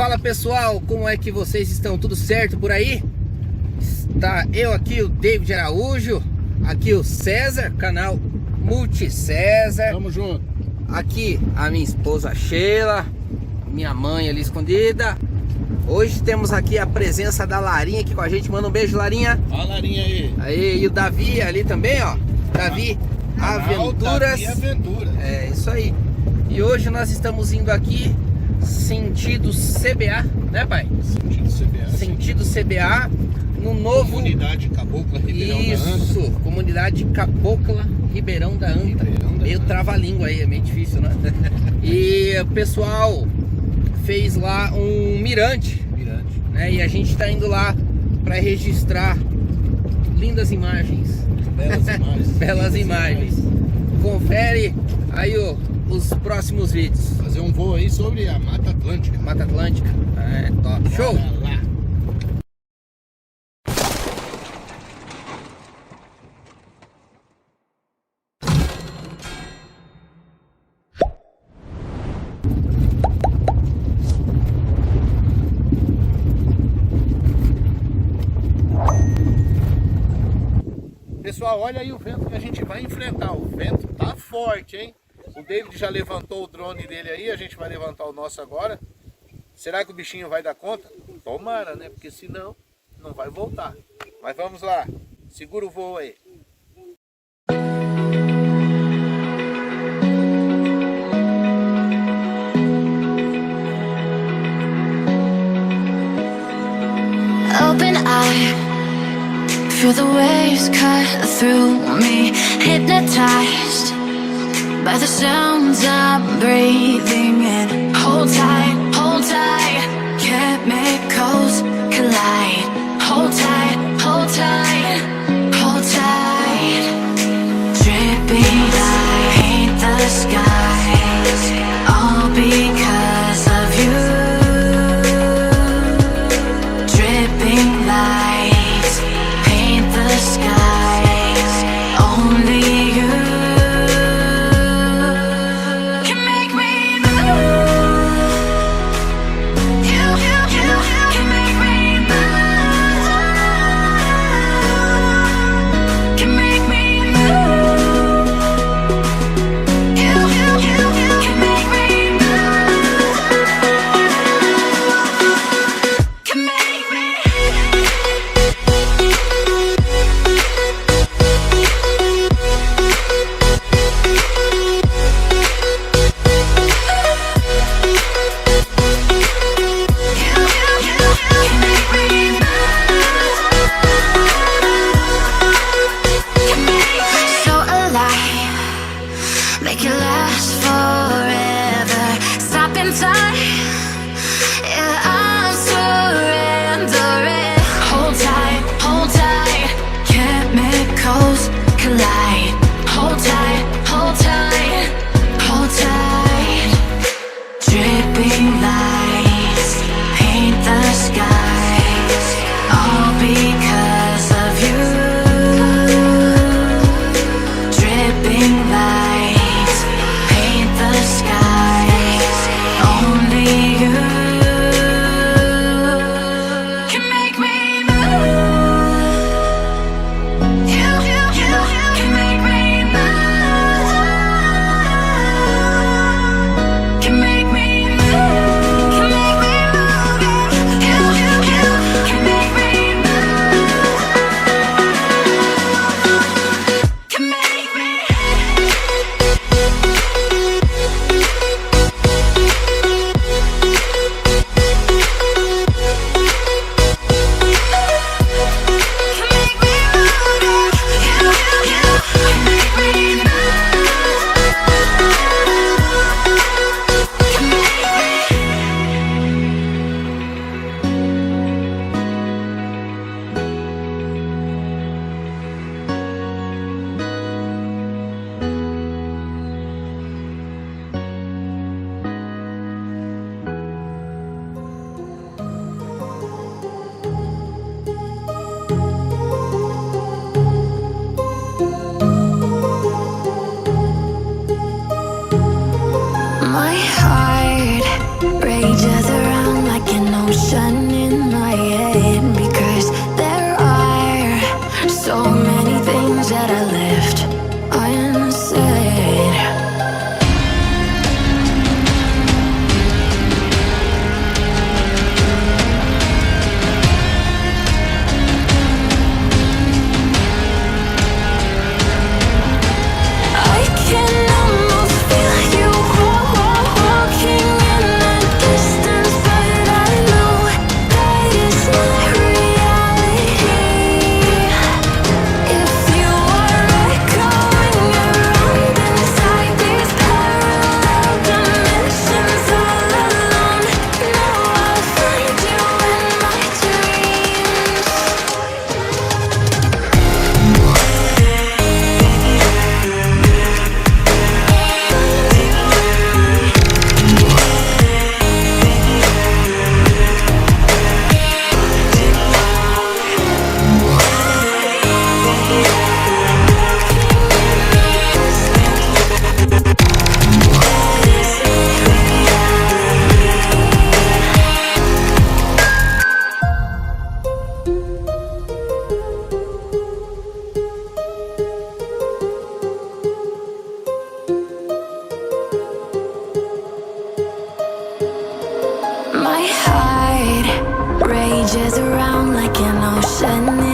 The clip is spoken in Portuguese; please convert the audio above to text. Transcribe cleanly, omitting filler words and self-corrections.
Fala pessoal, como é que vocês estão? Tudo certo por aí? Está eu aqui, o David Araújo, aqui o César, canal MultiCesar. Tamo junto. Aqui a minha esposa Sheila, minha mãe ali escondida. Hoje temos aqui a presença da Larinha aqui com a gente. Manda um beijo, Larinha. Olha a Larinha aí. Aí, e o Davi ali também, ó. Davi Aventuras. Davi Aventuras. É, isso aí. E hoje nós estamos indo aqui sentido CBA, né, pai? Sentido CBA. Sentido CBA, no novo... Comunidade Cabocla Ribeirão da Anta. Isso, Comunidade Cabocla Ribeirão da Anta. Meio trava-língua aí, é meio difícil, né? E o pessoal fez lá um mirante, né? E a gente tá indo lá para registrar lindas imagens. Belas imagens. Belas imagens. Confere aí os próximos vídeos. Fazer um voo aí sobre a Mata Atlântica. Mata Atlântica. É top. Show! Bora lá. Pessoal, olha aí o vento que a gente vai enfrentar. O vento tá forte, hein? O David já levantou o drone dele aí, a gente vai levantar o nosso agora. Será que o bichinho vai dar conta? Tomara, né? Porque senão não vai voltar. Mas vamos lá, segura o voo aí. Open eye, feel the waves cut through me, hypnotized by the sounds I'm breathing in. Hold tight, chemicals collide. Hold tight, hold tight, hold tight. Dripping light, paint the skies, all because of you. Dripping lights, paint the skies, only you. Make it last forever. Stop in time. Yeah, I'm surrendering. Hold tight, chemicals collide. Hold tight, hold tight, hold tight. Dripping lights, paint the skies, all because of you. Dripping lights, paint the skies, only you. my heart rages around like an ocean